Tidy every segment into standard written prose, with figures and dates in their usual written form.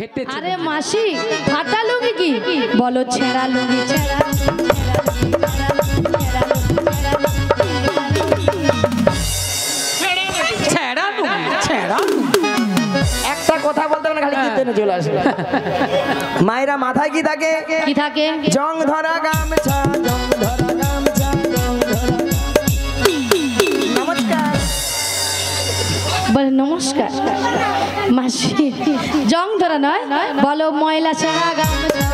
আরে মাসি ফাটা লুঙ্গি কি বলো ছেঁড়া লুঙ্গি ছেঁড়া একটা কথা বলতে না খালি কীর্তনে চলে আসে মায়েরা মাথায় কি থাকে কি থাকে জং ধরা গামছা জং ধরা গামছা নমস্কার বলে নমস্কার মাসি জং ধরা নয় বলো ময়লা ছেঁড়া গামছা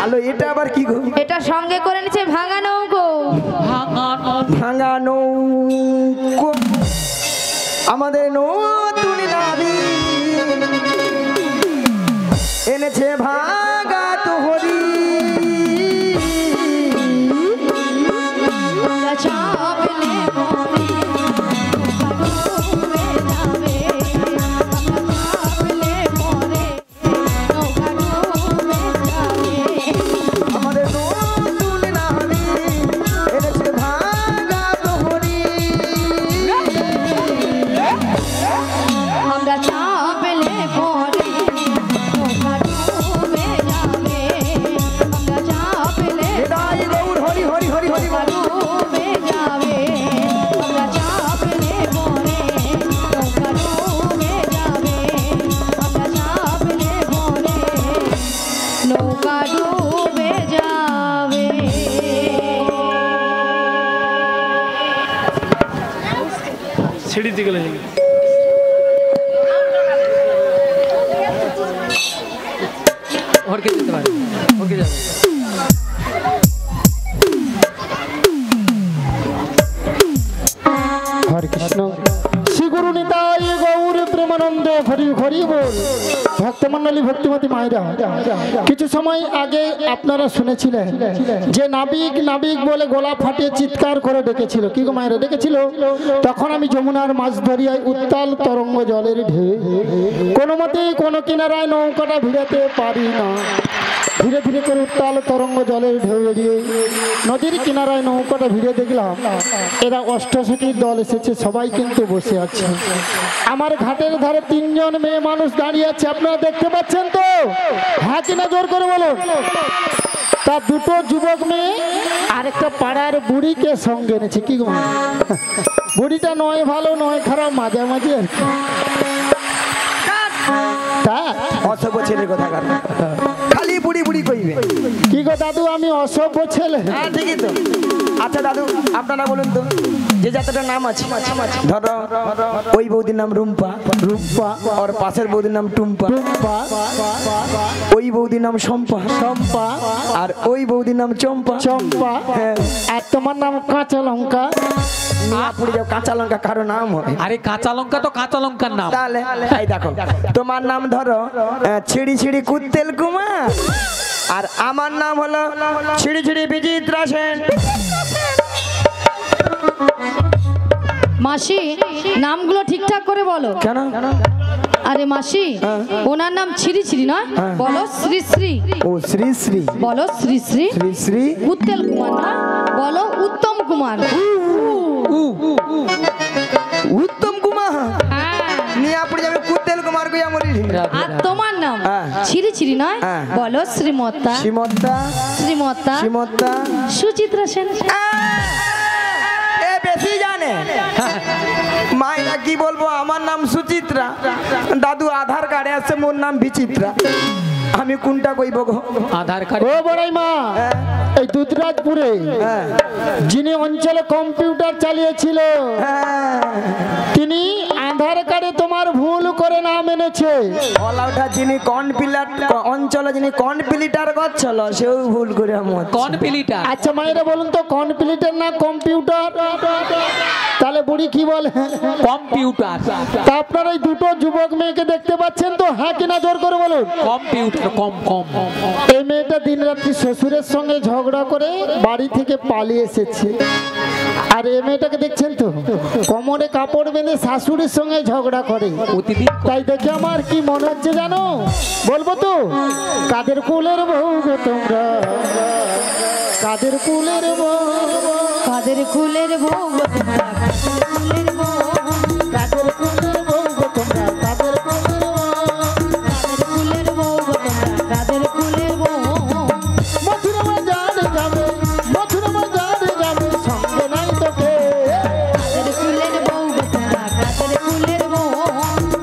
আলো এটা আবার কি গো এটা সঙ্গে করে নিচে ভাঙা নৌকো ভাঙা নৌকো আমাদের নতুন নাবি এনেছে ভাঙা তোহরি চাপলে আমাদের নতুন নাবি এনেছে ভাঙা তোহরি আমরা চাপলে পরে নৌকা ডুবে যাবে আমরা চাপলে এটাই গৌর হরি হরি হরি হরি বল। ডুবে যাবে আমরা চাপলে পরে নৌকা ডুবে যাবে আমরা চাপলে পরে নৌকা ডুবে যাবে সিঁড়ি দিকে ওরকে দিতে পারে ওকে যাবে হরে কৃষ্ণ শ্রী গুরু নিতাই গৌর প্রেমানন্দে হরি হরি বল ভক্তমণ্ডলী ভক্তিমতী মায়েরা কিছু সময় আগে আপনারা শুনেছিলেন যে নাবিক নাবিক বলে গলা ফাটিয়ে চিৎকার করে ডেকেছিল কি গো মায়েরা ডেকেছিল তখন আমি যমুনার মাছ ধরিয়ায় উত্তাল তরঙ্গ জলের ঢেউ কোনো মতেই কোনো কিনারায় নৌকাটা ভিড়াতে পারি না ধীরে ধীরে করে উত্তাল তরঙ্গ জলের ঢেউ এড়িয়ে নদীর কিনারায় নৌকাটা ভিড়ে দেখলাম এরা অষ্টসখীর দল এসেছে সবাই কিন্তু বসে আছে আমার ঘাটের ধারে তিনজন মেয়ে মানুষ দাঁড়িয়ে আছে আপনারা দেখতে পাচ্ছেন তো হ্যাঁ কিনা জোর করে বলো তার দুটো যুবক মেয়ে আর একটা পাড়ার বুড়িকে সঙ্গে এনেছে কি গো বুড়িটা নয় ভালো নয় খারাপ মাঝামাঝি আর কি তা অসভ্য ছেলের কথা খালি বুড়ি বুড়ি কইবে কি গো দাদু আমি অসভ্য ছেলে হ্যাঁ ঠিকই তো আচ্ছা দাদু আপনারা বলুন তো যে যাত্রাটার নাম আছে ধরো ওই বৌদির নাম রুম্পা রূপা আর পাশের বৌদির নাম টুম্পা টুম্পা ওই বৌদির নাম শম্পা চম্পা আর ওই বৌদির নাম চম্পা চম্পা হ্যাঁ আর তোমার নাম কাঁচা লঙ্কা মিয়াপুরে যাও কাঁচা লঙ্কা কারো নাম হয় আরে কাঁচা লঙ্কা তো কাঁচা লঙ্কার নাম তাহলে এই দেখো তোমার নাম ধরো ছিড়ি ছিড়ি কুত্তেল কুমার আর আমার নাম হলো ছিড়ি ছিড়ি বিচিত্রা সেন মাসি নামগুলো ঠিকঠাক করে বলো কেন আরে মাসি ওনার নাম ছিরি ছিরি নয় বলো শ্রী শ্রী ও শ্রী শ্রী বলো শ্রী শ্রী শ্রী শ্রী উত্তল কুমার নয় বলো উত্তম কুমার উত্তম কুমার মিয়াপুরে যাবে কুত্তেল কুমার কই আমরি আর তোমার নাম ছিরি ছিরি নয় বলো শ্রীমত্তা শ্রীমত্তা শ্রীমত্তা শ্রীমত্তা সুচিত্রা সেন এ বেশি জানে মায়েরা কি বলবো আমার নাম সুচিত্রা দাদু আধার কার্ডে আছে মোর নাম বিচিত্রা আমি কোনটা কইব গো আধার কার্ড ও বড়াই মা এই দুধরাজপুরে যিনি অঞ্চলে কম্পিউটার চালিয়েছিল তিনি আধার কার্ডে তোমার ভুল করে নাম এনেছে অলআউটটা যিনি কনপিলার অঞ্চলে যিনি কনপিলিটার করছিল সেও ভুল করে আমার কনপিলিটার আচ্ছা মায়েরা বলুন তো কনপিলিটার না কম্পিউটার তাহলে বুড়ি কি বলে কম্পিউটার তা আপনারা এই দুটো যুবক মেয়েকে দেখতে পাচ্ছেন তো হ্যাঁ কিনা জোর করে বলুন কম্পিউটার কম কম এই মেয়েটা দিনরাত্রি শ্বশুরের সঙ্গে ঝগড়া করে বাড়ি থেকে পালিয়ে এসেছে আর এই মেয়েটাকে দেখছেন তো কোমরে কাপড় বেঁধে শাশুড়ির সঙ্গে ঝগড়া করে প্রতিদিন তাই দেখে আমার কি মনে হচ্ছে জানো, বলবো তো? কাদের কুলের বউ গো তোমরা, কাদের কুলের বউ, কাদের কুলের বউ গো তোমরা, কাদের কুলের বউ, কাদের কুলের বউ গো তোমরা, কাদের কুলের বউ, কাদের কুলের বউ গো তোমরা, কাদের কুলের বউ। মথুরা বাজারে যাবে, মথুরা বাজারে যাবে, সঙ্গে নাই তোকে। কাদের কুলের বউ গো তোমরা, কাদের কুলের বউ,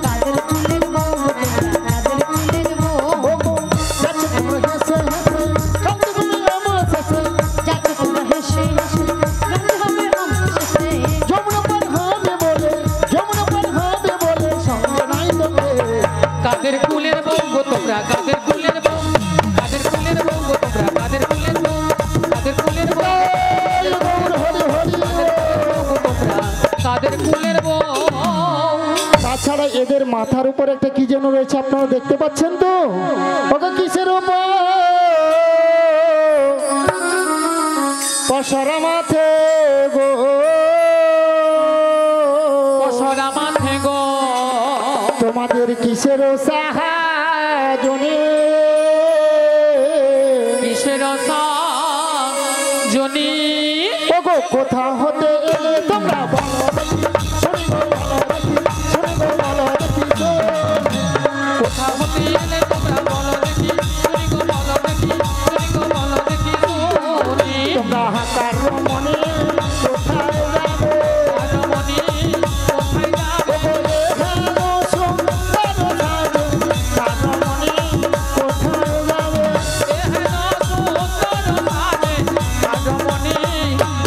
কাদের কুলের বউ গো তোমরা, কাদের কুলের বউ। ও গো, যাচ্ছে তোমরা হেসে হেসে, কাঁদতে তুমি আমার শেষে, যাকে তোমরা হেসে হেসে গান হবে আমার শেষে। যমুনা পার হবে বলে, যমুনা পার হবে বলে, সঙ্গে নাই তোকে। কাদের কুলের বউ গো তোমরা, কাদের কুলের বউ, কাদের কুলের বউ গো তোমরা, কাদের কুলের বউ, কাদের কুলের বউ হরি গৌর হরি হরি। গো তোমরা, কাদের কুলের বউ। তাছাড়া এদের মাথার উপর একটা কি যেন রয়েছে, আপনারা দেখতে পাচ্ছেন তো? ওকে কিসের উপর? পশরা মাথে গো, পশরা মাথে গো, তোমাদের কিসের সাহায্যে? কিসের জনি ওগো কোথা হতে এলে তোমরা বলো দেখি, শুনি গো বলো দেখি, শুনি গো বলো দেখি গো। কোথা হতে এলে তোমরা বলো দেখি, শুনি গো বলো দেখি, শুনি গো বলো দেখি শুনি। তোমরা হাকার মনে কোথায় যাবে? রমণী কোথায় যাবে? ওগো এখানো সুন্দর সাজে, কারমণি কোথায় যাবে? এহেন সুন্দর সাজে, রমণী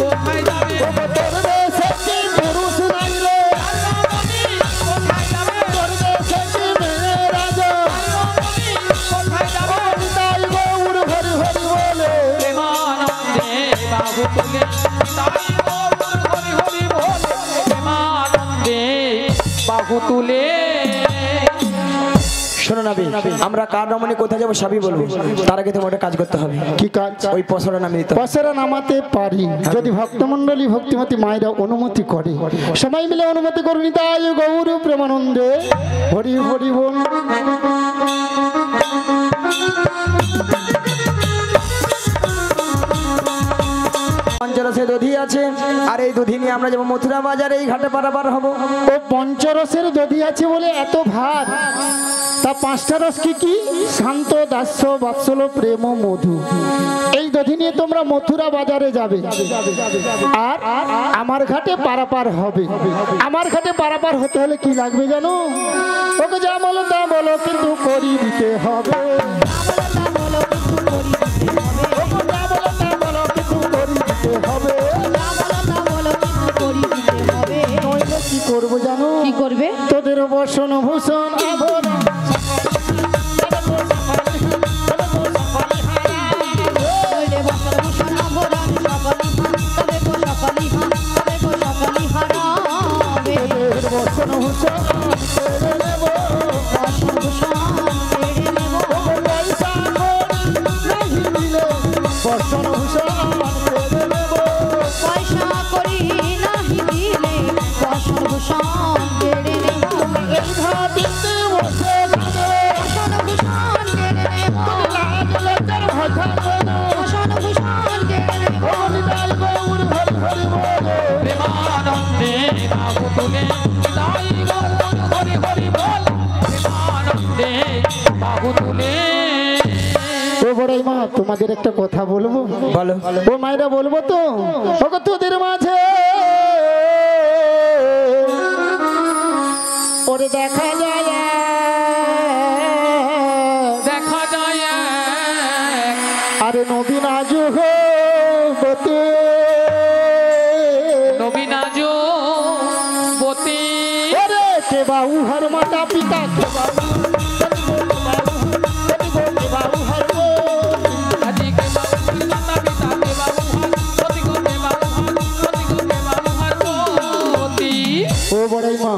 কোথায় যাবে? ওগো তোর দেশে কি পুরুষ নাইলে, রমণী কোথায় যাবে? তোর দেশে কি মেয়ে রাজা? রমণী কোথায় যাবে? তাই গৌর হরি হরি বলে, প্রেমানন্দে বাহু তুলে, তাই গৌর হরি হরি বলে। প্রেমানন্দে বাহু তুলে। শোনো নাবি, আমরা কার রমণী কোথায় যাবো সবই বলবো, তার আগে তোমার একটা কাজ করতে হবে। কি কাজ? ওই পশরা নামে দিতে হবে। পশরা নামাতে পারি যদি ভক্তমণ্ডলী ভক্তিমতী মায়েরা অনুমতি করে, সবাই মিলে অনুমতি করুন। তাই গৌর প্রেমানন্দে হরি হরি বল। পঞ্চরসে দধি আছে, আর এই দধি নিয়ে আমরা যাবো মথুরা বাজারে, এই ঘাটে পারাপার হবো। ও পঞ্চরসের দধি আছে বলে এত ভার, তা পাঁচটা রস কি কি? শান্ত, দাস্য, বাৎসল, প্রেম, মধু। এই দধি নিয়ে তোমরা মথুরা বাজারে যাবে, আর আমার ঘাটে পারাপার হবে। আমার ঘাটে পারাপার হতে হলে কি লাগবে জানো? ওকে যা বলো তা বলো, কিন্তু করি দিতে হবে। ওকে যা বলো তা বলো, কিন্তু করি দিতে হবে। নইলে কি করবো জানো? কি করবে? তোদের বসন ভূষণ আভরণ নইলে বসন ভূষণ আভরণ সকলি তবে গো সকলি তবে গো সকলি হারাবে। তোদের বসন ভূষণ কেড়ে নেব, বসন ভূষণ কেড়ে নেব। পয়সা করি নাহি দিলে বসন ভূষণ কেড়ে নেব। পয়সা করি নাহি দিলে বসন ভূষণ কেড়ে নেব। এই ঘাটিতে বসে থাকে বসন ভূষণ কেড়ে নেব। লাজ লজ্জার ভাষা বলো, বসন ভূষণ কেড়ে নেব। ও নিতাই গৌর হরি হরি বলে। প্রেমানন্দে বাহু তুলে, তাই গৌর হরি হরি বলে। প্রেমানন্দে বাহু তুলে। ও বড়াই মা, তোমাদের একটা কথা বলবো। বলো। ও মায়েরা বলবো তো? ওগো তোদের মাঝে ওরে দেখা যায়, দেখা যায় আরে নবীন আজু হতে নবীনাজ বতী। ওরে কে বাউ হর মাতা পিতা, কে বাউ হর আদিকে বাবু মাতা পিতা কে বাবু হাত, সতী গো কে বাবু হাত, সতী গো কে বাবু হাত বতী। ও বড়াই মা,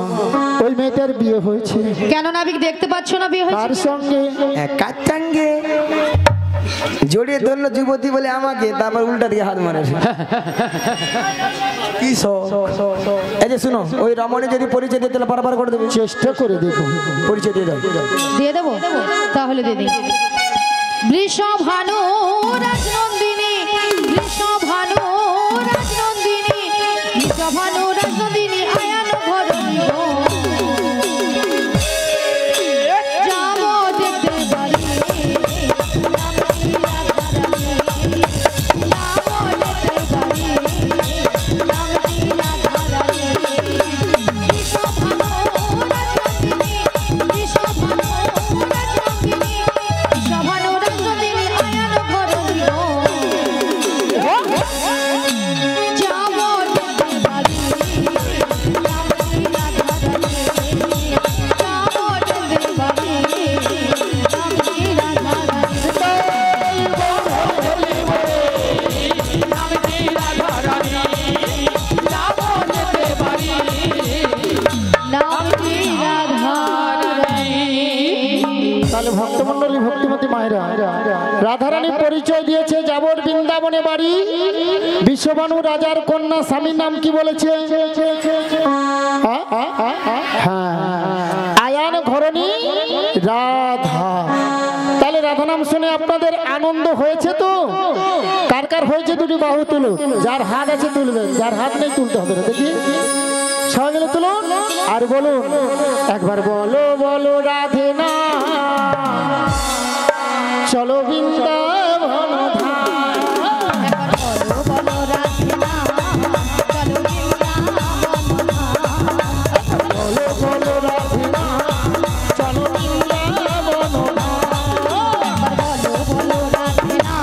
ওই মেয়েটার বিয়ে হয়েছে, কেন নাবিক দেখতে পাচ্ছ না বিয়ে হয়েছে? তার সঙ্গে কাচ্চাঙ্গে জড়িয়ে ধরলো যুবতী বলে আমাকে, তারপর উল্টা দিকে হাত মারে। কি এই যে শুনো, ওই রমণী যদি পরিচয় দিতে পারাপার করে দেবে, চেষ্টা করে দেখো, পরিচয় দিয়ে দাও। দিয়ে দেবো, তাহলে দিয়ে দিই। বৃষভানু রাজনন্দিনী, বৃষভানু রাজনন্দিনী, বৃষভানু রাজনন্দিনী আয়ান ঘরণী গো। যাবো যেতে পারি, ভক্তমন্ডলী ভক্তিমতী মায়েরা রাধারানী পরিচয় দিয়েছে যাবর বৃন্দাবনে বাড়ি। বিশ্ববানু রাজার কন্যা, স্বামীর নাম কি বলেছে? আয়ান ঘরণী রাধা। তাহলে রাধা নাম শুনে আপনাদের আনন্দ হয়েছে তো? কার কার হয়েছে দুটি বাহু তুলুন, যার হাত আছে তুলবেন, যার হাত নেই তুলতে হবে না। দেখি সবাই মিলে তুলুন আর বলুন একবার, বলো বলো রাধে না চলো বৃন্দাবন ধাম। বলো বলো রাধে না চলো বৃন্দাবন ধাম। বলো বলো রাধে না চলো বৃন্দাবন ধাম। বলো বলো রাধে না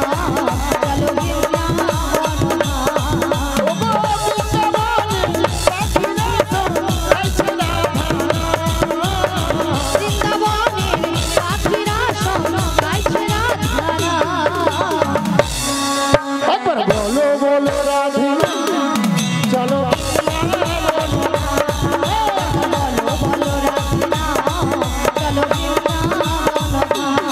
চলো বৃন্দাবন ধাম। বৃন্দাবনের পাখিরা সব গাইছে রাধা। একবার বলো বলো রাধে না চলো বলো বলো রাধে না চলো বৃন্দাবন ধাম।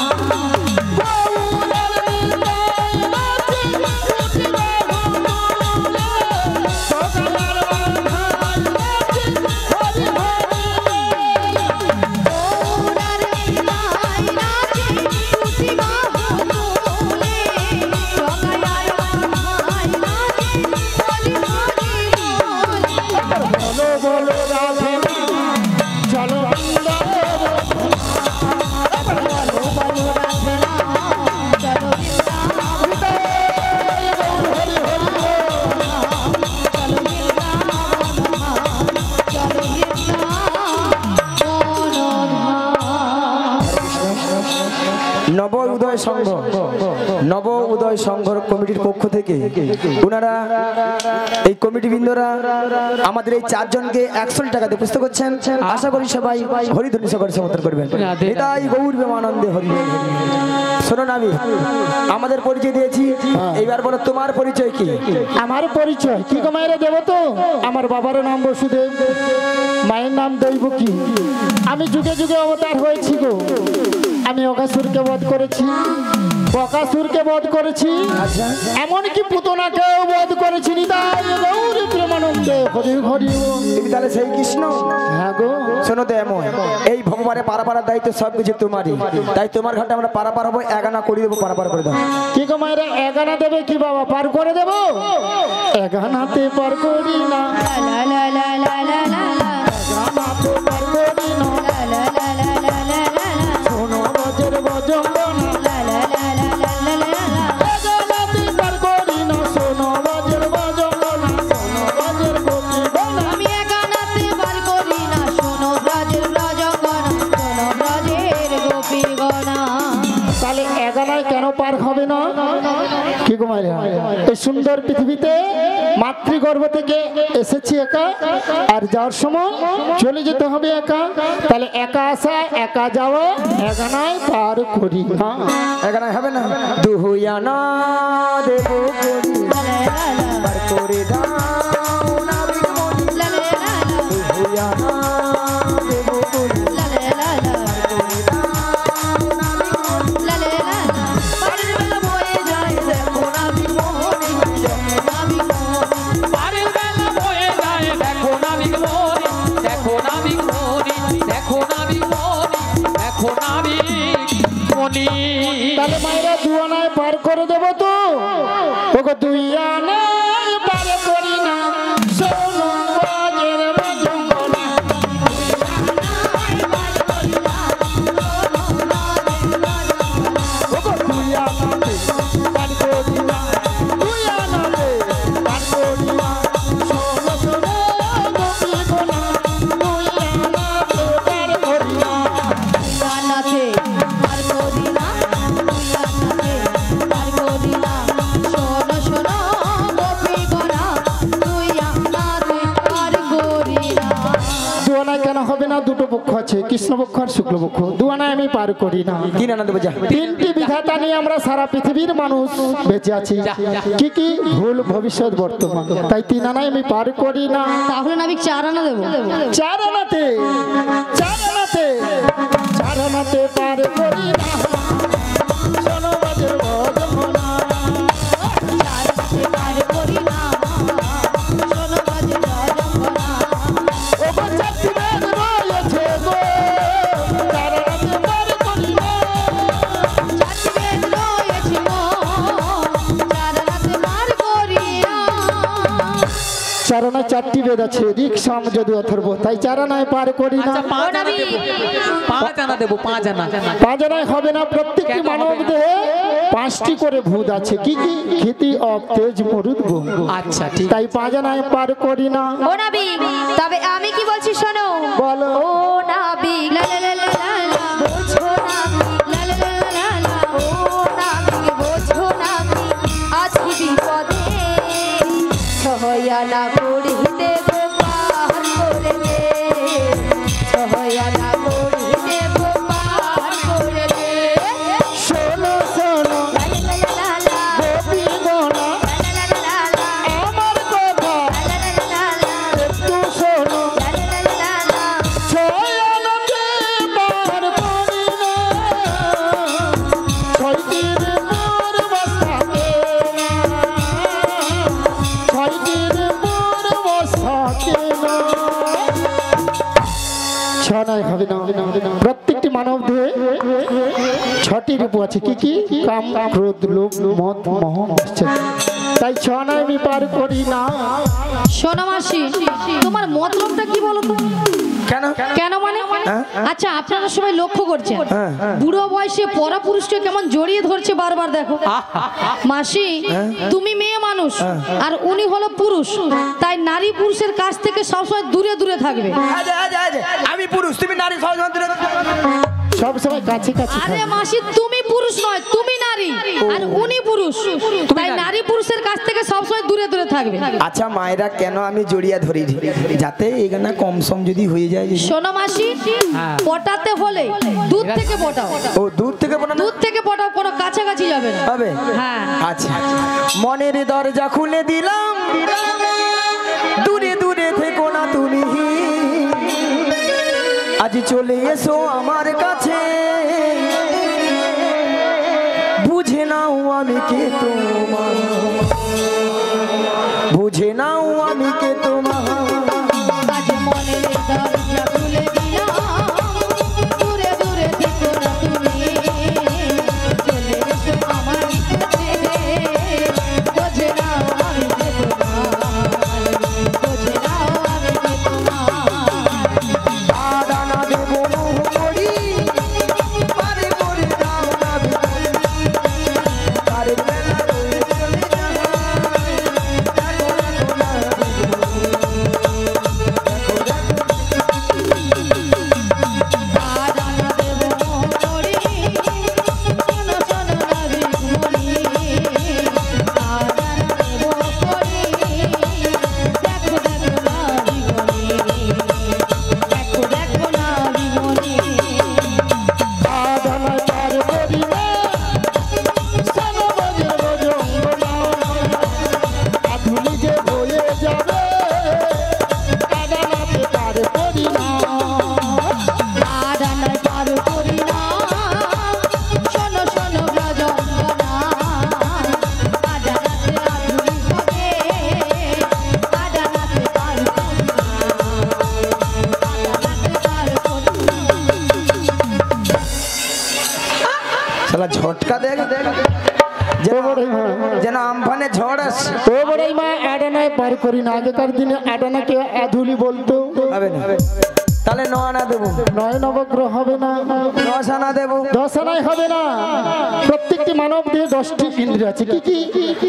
বলো বলো রাধে না চলো নব উদয় সংঘ, নব উদয় সংঘর কমিটির পক্ষ থেকে ওনারা এই কমিটি বৃন্দরা আমাদের এই চারজনকে 100 টাকা দিয়ে পুস্তক করছেন। আশা করি সবাই হরিধ্বনি সহকারে সমর্থন করবেন। এটাই গৌর প্রেমানন্দে হরি। শোনো নাবি, আমাদের পরিচয় দিয়েছি, এইবার বলো তোমার পরিচয় কি? আমার পরিচয় কি গো মায়েরা দেব তো? আমার বাবার নাম বসুদেব, মায়ের নাম দৈবকী। আমি যুগে যুগে অবতার হয়েছি গো। আমি অকাসুরকে বধ করেছি, বকাসুরকে বধ করেছি, এমনকি পুতনাকেও বধ করেছি। নিতাই গৌর প্রেমানন্দে হরি হরি। তুমি তাহলে সেই কৃষ্ণ? হ্যাঁ গো। শোনো তো এমন, এই ভগবানের পারাপাড়ার দায়িত্ব সবকিছু তোমারই, তাই তোমার ঘাটে আমরা পারাপার হবো, এগানা করে দেবো, পারাপার করে দেবো। কি গো মায়েরা এগানা দেবে কি বাবা? পার করে দেবো? এগানাতে পার করি না, এগানাতে পার করি না। শোনো বজর বজঙ্গনা, এগানাতে পার করি না। শোনো বজর বজঙ্গনা, শোনো বজর গোপীগণা। আমি একানাতে বার করি না, শোনো ব্রজের ব্রজগণ, শোনো ব্রজের গোপীগণা। তাহলে এগানায় কেন পার হবে না? কি গো মায়েরা, এই সুন্দর পৃথিবীতে মাতৃগর্ভ থেকে এসেছি একা, আর যাওয়ার সময় চলে যেতে হবে একা। তাহলে একা আসা একা যাওয়া, এগানায় পার করি না। এগানায় হবে না। দুহুয়ানা দেব পার করে দাও না বিমনি। দুহুয়ানা দেব পারের বেলা বয়ে পারের বেলা বয়ে যায় দেখো না বিঘ্মনি, দেখো না বিঘ্মনি, দেখো না বিঘ্মনি, দেখো না বিঘ্মনি। তাহলে মায়েরা দুয়ানায় পার করে দেবো তো? ওগো দুই আনায় পার করি না, শোনো বাজের বাজনা। ওগো দুই আনাতে পার করি না, দুই আনাতে পার করি না, শোনো শোনো গোপী গোনা, দুই আনাতে পার করি না। গানাতে পার করি না, গানাতে পার করি না, শোনো শোনো গোপী গনা, তুই গানাতে পার করি না। দুয়ানায় কেন হবে না? দুটো পক্ষ আছে, কৃষ্ণপক্ষ আর শুক্লপক্ষ। দুয়ানায় আমি পার করি না। কি না দেবো যা। তিনটি বিধাতা নিয়ে আমরা সারা পৃথিবীর মানুষ বেঁচে আছি। কি কি? ভুল, ভবিষ্যৎ, বর্তমান। তাই তিন আনায় আমি পার করি না। তাহলে নাবিক 4 আনা দেবো। চার আনাতে, চার আনাতে, চার আনাতে পার করি না, শোনো বাজের বাজনা। গানাতে পার করি না, শোনো বাজে বাজনা। ওগো চারটি বেদ রয়েছে গো, চার আনাতে পার করি না। চারটি বেদ রয়েছে গো, 4 আনাতে পার করি না। চার আনায় চারটি বেদ আছে, ঋক, সাম, যদু, অথর্ব। তাই চার আনায় পার করি না। আচ্ছা 5 আনা দেবো, 5 আনা দেবো, 5 আনা। পাঁচ আনায় হবে না। প্রত্যেকটি কেন মানব হবে না? দেহে 5টি করে ভূত আছে। কি কি? ক্ষিতি, অপ, তেজ, মরুদ, গম। আচ্ছা ঠিক। তাই পাঁচ আনায় পার করি না। ও নাবিক, তবে আমি কি বলছি শোনো। বলো। ও নাবিক, লা লা লা লা লা লা, বোঝো নাবিক, লা লা লা লা লা লা, ও নাবিক, বোঝো নাবিক, আছি বিপদে, ছহয়ানা করিতে গো পার করে দে, ছহয়ানা করিতে গো পার করে দে। শোনো শোনো লা লা লা লা লা, গোপী গণা, লা লা লা লা লা, আমার কথা লা লা লা লা লা, একটু শোনো। লা লা লা লা লা। ছয় আনাতে পার করি না, ছয়টির মোর বসাকে না, ছয়টির মোর বসাকে না। ছয় হবে না। প্রত্যেকটি মানব দেহে 6টি রূপ আছে। কি কি? কাম, ক্রোধ, লোভ, মদ, মোহ, মাৎসর্য। তাই ছয় আনায় আমি পার করি না। শোনো মাসি, তোমার মতলবটা কি বলো তো? কেন? কেন মানে? আচ্ছা আপনারা সবাই লক্ষ্য করছেন, বুড়ো বয়সে পরা পুরুষকে কেমন জড়িয়ে ধরছে বারবার, দেখো। মাসি, তুমি মেয়ে মানুষ আর উনি হলো পুরুষ, তাই নারী পুরুষের কাছ থেকে সবসময় দূরে দূরে থাকবে। আমি পুরুষ, তুমি নারী, সহজ দূরে থাকো। সব সময় কাছে কাছে আরে থাকবে। মাসি, তুমি পুরুষ নয়, তুমি নারী আর উনি পুরুষ, তাই নারী পুরুষের কাছ থেকে সবসময় দূরে দূরে থাকবে। আচ্ছা মায়েরা কেন আমি জড়িয়া ধরি? যাতে এখানে কম সম যদি হয়ে যায়। শোনো মাসি, পটাতে হলে দুধ থেকে পটাও, ও দূর থেকে বলো না দুধ থেকে পটাও, কোনো কাছাকাছি যাবে না। হবে? হ্যাঁ। আচ্ছা মনের দরজা খুলে দিলাম, দূরে দূরে থেকো না তুমি, আজ চলে এসো আমার কাছে, বুঝে নাও আমি কে তোমার, বুঝে নাও আমি কে তোমার। আজ মনের দরজা খুলে দিলাম, দূরে দূরে থেকো না তুমি, চলে এসো আমার কাছে, বোঝে নাও আমি কে তোমার, বোঝে নাও আমি কে তোমার। আদানা দেবো মোহ করি, পারে করে দাও না বিকাল, পারে বেলা রয়ে চলে যায়, দেখো না মুখটা দেখ যেন আমফানে ঝড় আসছে। ও বড়াই মা আডানায় পার করি না, আগেকার দিনে আডানাকে আধুলি বলতো। হবে না, তাহলে 9 আনা দেবো। 9 নবগ্রহ হবে না, 10 আনা দেবো। 10 আনায় হবে না। প্রত্যেকটি মানব দেহে 10টি ইন্দ্রিয় আছে। কি কি?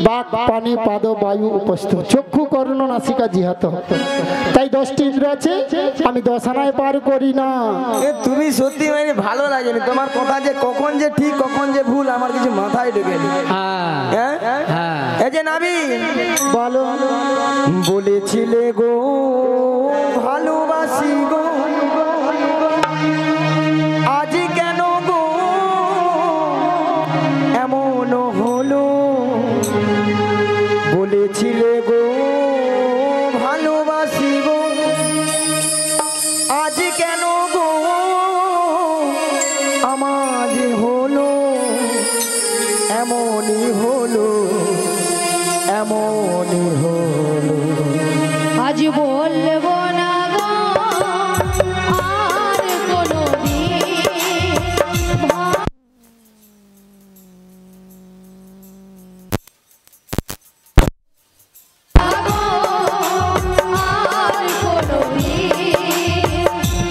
বাক, পানি, পাদ, বায়ু, উপস্থ, চক্ষু, কর্ণ, নাসিকা, জিহ্বা। তাই 10টি ইন্দ্রিয় আছে, আমি 10 আনায় পার করি না। তুমি সত্যি মানে ভালো লাগেনি তোমার কথা, যে কখন যে ঠিক কখন যে ভুল আমার কিছু মাথায় ঢোকেনি। হ্যাঁ, এই যে নাবি বলো, বলেছিলে গো ভালোবাসি গো, আজ কেন গো এমন হলো? বলেছিলে গো ভালোবাসি গো, আজ কেন গো আমার হলো? এমনই হলো, এমনই হলো। আজ বলবো না গো আর কোনোদিন,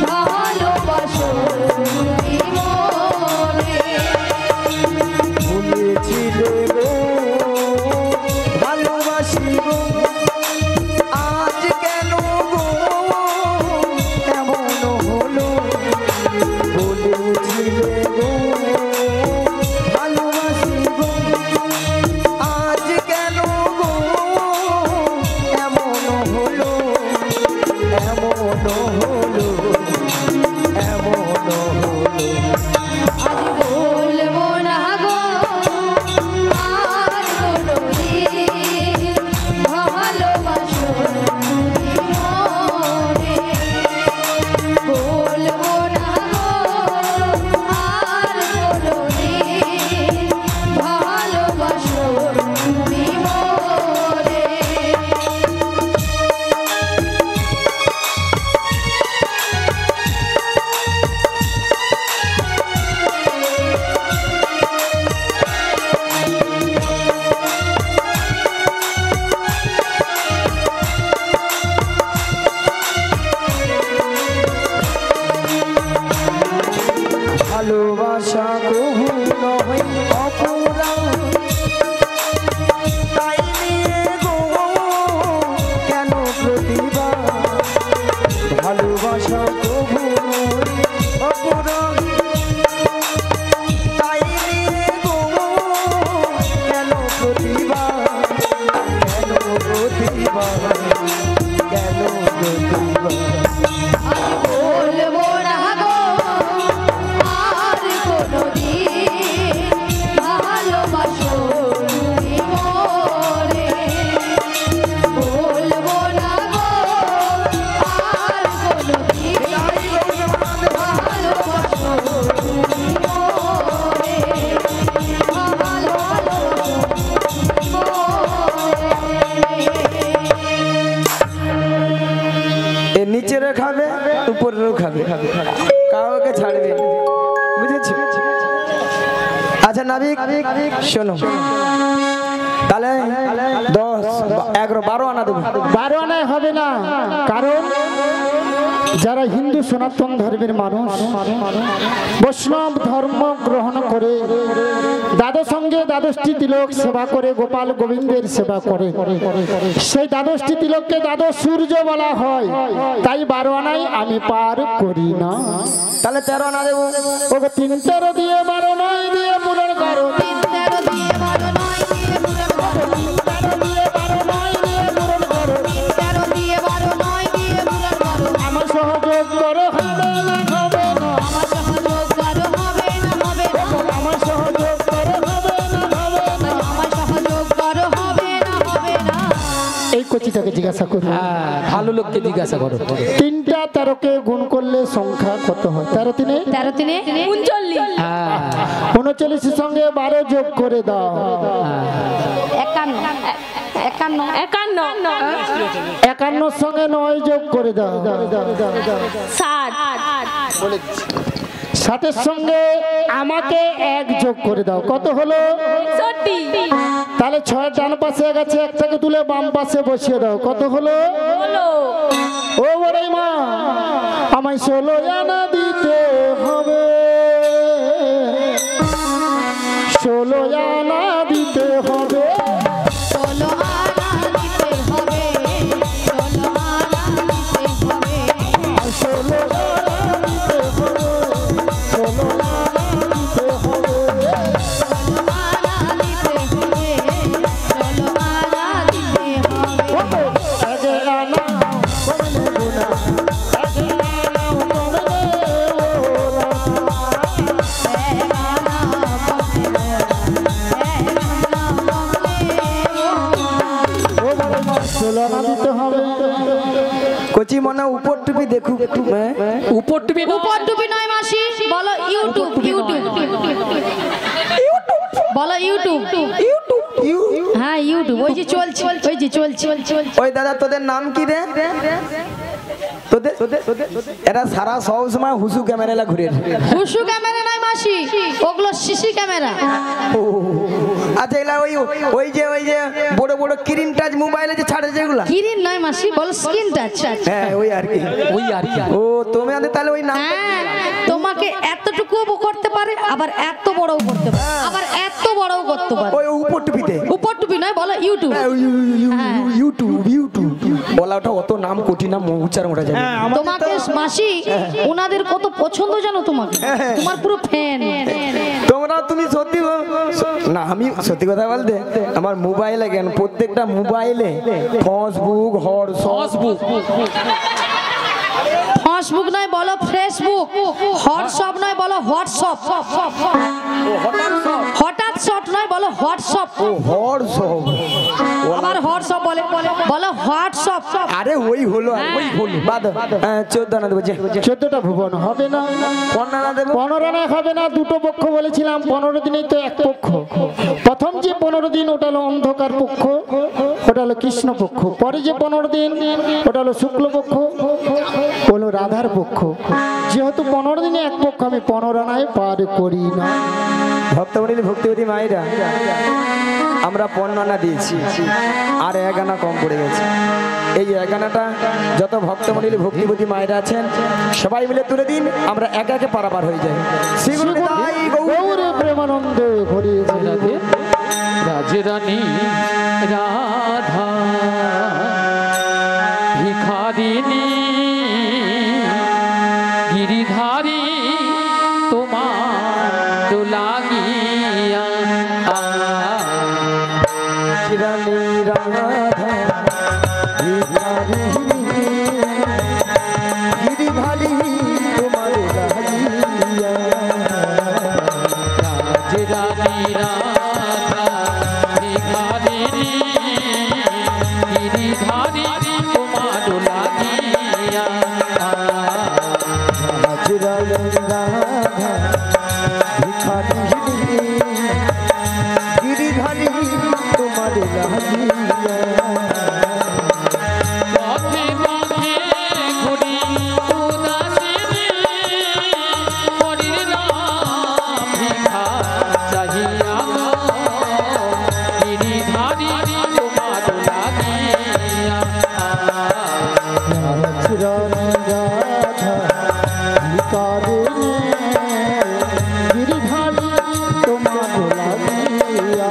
ভালোবাসো তুমি মনে। বলেছিলে গো ভালোবাসি গো, আজ কেন গো এমন হলো? বলেছিলে গো ভালোবাসি গো, আজ কেন গো এমন হলো? এমন হলো, এমন হলো। আজ বলবো না গো আর কোনোদিন, ভালোবাসো তুমি মনে। বলবো না গো আর কোনোদিন, ভালোবাসো তুমি মনে। ভালোবাসা কবু নয় অপরাধ, তাই নিয়ে গো কেন প্রতিবাদ? ভালোবাসা কবু নয় অপরাধ, তাই নিয়ে গো কেন প্রতিবাদ? কেন প্রতিবাদ? কেন প্রতিবাদ? বলবো না গো আর কোনোদিন, ভালোবাসো তুমি মনে। বলবো না গো আর কোনোদিন, ভালোবাসো তুমি মনে। এ নিচেরও খাবে উপরেরও খাবে, কাউকে ছাড়বে না। বুঝেছি? আচ্ছা নাবিক শোনো, তাহলে 10, 11, 12 আনা দেবো। 12 আনায় হবে না, কারণ যারা হিন্দু সনাতন ধর্মের মানুষ বৈষ্ণব ধর্ম গ্রহণ করে, দ্বাদশঙ্গে 12টি তিলক সেবা করে, গোপাল গোবিন্দের সেবা করে, সেই 12টি তিলককে 12 সূর্য বলা হয়। তাই 12 আনায় আমি পার করি না। তাহলে 13 আনা দেবো। ওকে 3 13 দিয়ে 12 9 দিয়ে পূরণ করো। 3 13 দিয়ে 12 9 দিয়ে পূরণ করো। 13 দিয়ে 12 9 দিয়ে পূরণ করো। 13 দিয়ে 12 9 দিয়ে পূরণ করো। আমার সহযোগ করো, হবে না হবে না। আমার সহযোগ করো, হবে না হবে না। আমার সহযোগ করো, হবে না হবে না। আমার সহযোগ করো, হবে না হবে না। এই কচিটাকে জিজ্ঞাসা করো। ভালো লোককে জিজ্ঞাসা করো। 3টা 13কে গুণ করলে সংখ্যা কত হয়? 13 3 13 3 39, 39 এর সঙ্গে 12 যোগ করে দাও। 51 51 এর সঙ্গে 9 যোগ করে দাও। 60 ষাটের সঙ্গে আমাকে এক যোগ করে দাও, কত হলো? তাহলে 6 ডান পাশে গেছে, একটাকে তুলে বাম পাশে বসিয়ে দাও, কত হলো? ও বড়াই মা, আমায় 16 আনা দিতে হবে, 16 আনা দিতে হবে। ষোলো আনা দিতে হবে, ষোলো আনা দিতে হবে, 16 আনা দিতে হবে, 16 আনা দিতে হবে। ষোলো আনা দিতে হবে, ষোলো আনা দিতে হবে। আগে আনা কমলে গুনা, আগে আনা কমলে ওরা। ও বড় মা, 16 আনা দিতে হবে। কচি মনে উপর টুপি দেখুক, উপর টুপি না, উপর টুপি নয় মাসি, বলো ইউটিউব, ইউটিউব বলো ইউটিউব, হ্যাঁ ইউটিউব, ওই যে চলছে, ওই যে চলছে। ওই দাদা তোদের নাম কি রে? তোদের এরা সারা সব সময় হুসু ক্যামেরা ঘুরে। হুসু ক্যামেরা নয় মাসি, ওগুলো সিসি ক্যামেরা। আচ্ছা এগুলা ওই যে বড় বড় স্ক্রিন টাচ মোবাইলে যে ছাড়ে যেগুলা, কিরিন নয় মাসি, বলো স্ক্রিন টাচ। হ্যাঁ ওই আর কি। ওই আর কি। ও তুমি আমাদের তাহলে ওই নাম হ্যাঁ, তোমাকে এতটুকুও করতে পারে, আবার এত বড়ও করতে পারে, আবার এত বড়ও করতে পারে। ওই উপর টুপিতে উপর টুপি নয়, বলো ইউটিউব। ইউটিউব বলা, ওটা অত নাম কঠিন, নাম উচ্চারণ ওটা যাবে। তোমাকে মাসি ওনাদের কত পছন্দ জানো, তোমাকে, তোমার পুরো ফ্যান। তুমি সত্যি না, আমি সত্যি কথা বলতে আমার মোবাইলে কেন প্রত্যেকটা মোবাইলে ফেসবুক ফেসবুক ফেসবুক নয়, বলো ফেসবুক। হোয়াটসঅ্যাপ নয়, বলো হোয়াটসঅ্যাপ। হঠাৎ শট নয়, বলো হোয়াটসঅ্যাপ। আবার হোয়াটসঅ্যাপ বলে, বলো হোয়াটসঅ্যাপ। আরে ওই হলো ওই হলো বাদ। 14 আনা দেবো, 14টা ভুবন হবে না, 15 আনা দেবো। 15 আনা হবে না, দুটো পক্ষ বলেছিলাম, 15 দিনেই তো এক পক্ষ। প্রথম যে 15 দিন ওটা হলো অন্ধকার পক্ষ, ওটা হলো কৃষ্ণ পক্ষ। পরে যে 15 দিন ওটা হলো শুক্ল পক্ষ, হলো রাধার পক্ষ। যেহেতু 15 দিনে এক পক্ষ, আমি 15 আনায় পার করি না। ভক্তমণ্ডলী ভক্তিবতী মায়েরা, আমরা 15 আনা দিয়েছি, আর 1 আনা কম পড়ে গেছে। এই 1 আনাটা যত ভক্তমণ্ডলী ভক্তিবতী মায়েরা আছেন সবাই মিলে তুলে দিন, আমরা একে একে পারাপার হয়ে যাই। গৌরে প্রেমানন্দে হরি হরি। রাধে রাজরানী রাধা ভিখারিণী গিরিধারী তোমার তো লাগিয়া রাজরানী রাধা ভিখারিণী গিরিধারী তোমার তো লাগিয়া পথে পথে ঘুরি উদাসিনী হরির নাম ভিখা চাহিয়া গিরিধারী তোমার লাগিয়া গিরিধারী তোমার লাগিয়া।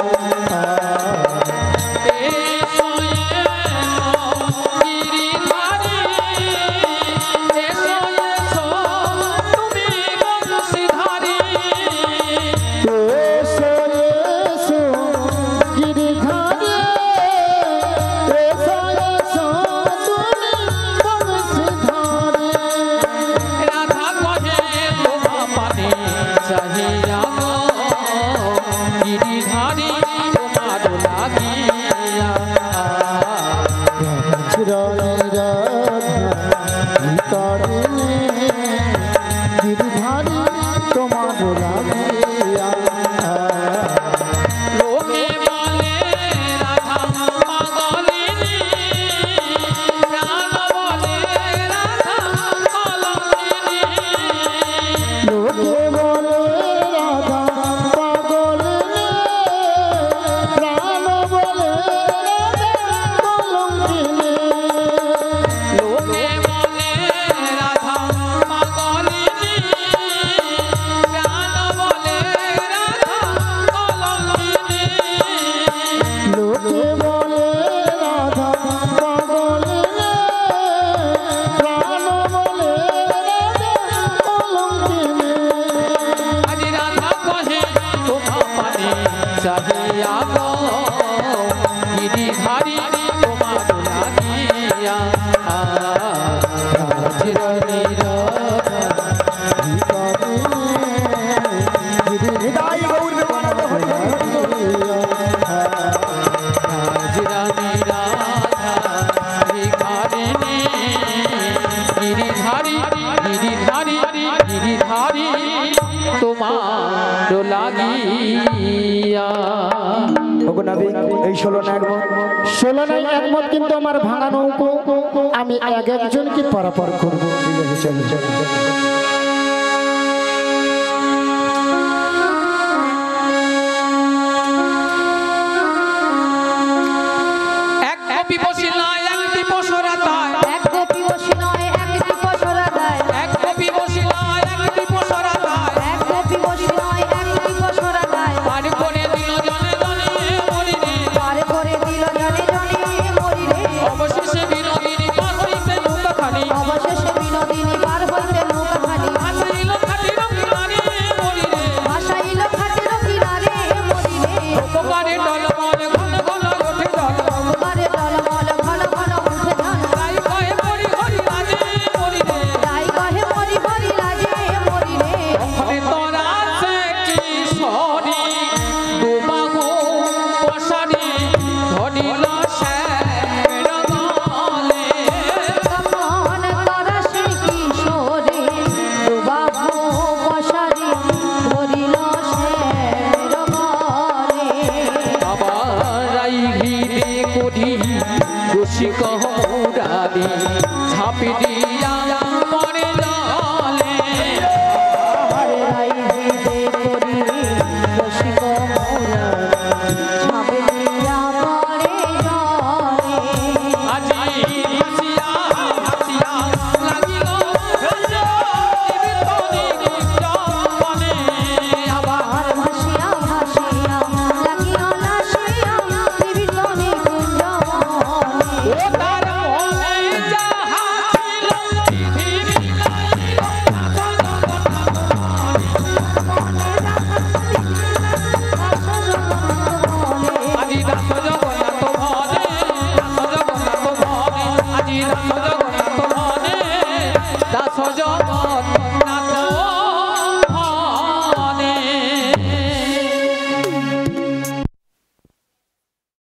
গিরিধারী তোমার লাগিয়া। লোকে বলে রাধা পাগলিনী প্রাণ বলে রাধা কলঙ্কিনী লোকে নাবিক এই 16 না একমত? 16 নাই একমত, কিন্তু আমার ভাঙা নৌকো আমি এক একজনকে পারাপার করবো। ঠিক আছে, চলো চলো চলো। এক কপি বসিলা একটি পশরা তাই, এক কপি বসি নয় একটি পশরা দেয়, এক কপি বসিলা একটি পশরা তাই, এক কপি বসি নয় একটি পশরা দেয়, পার করে দিল জনে জনে মরিরে, পার করে দিল জনে জনে মরিরে, অবশেষে বিনোদিনী পার হইতে নৌকাখানি, অবশেষে বিনোদিনী পার হইতে নৌকাখানি, ভাসাইল খাটির কিনারে মরিরে, ভাসাইল খাটির কিনারে মরিরে, উপকারে টলমল ঘন ঘন ওঠে জল, উপকারে টলমল ঘন ঘন উঠে জল, তাই কহে মরি হরি রাজে মরিরে, তাই কহে মরি হরি লাজে মরিরে, ওখানে তোরা সে কিশোরী দুবাহু পশারি ধরিল শ্যামের গলে, তখন করা সে কিশোরে দুবাহু পশারি ধরিল শ্যামের গলে। আবার আই ঘিরে করি রসিক মুরারি ঝাঁপি দিয়া মরে জলে, আরে রাই হইতে করি রসিক মোরা ছাপে দিয়া পড়ে জলে। আজি হাসিয়া হাসিয়া লাগিল জীবিতনি জলে, আবার আর ভাসিয়া ভাসিয়া লাগিল নাসিয়া ত্রিবিতনি কুঞ্জ মনে। ও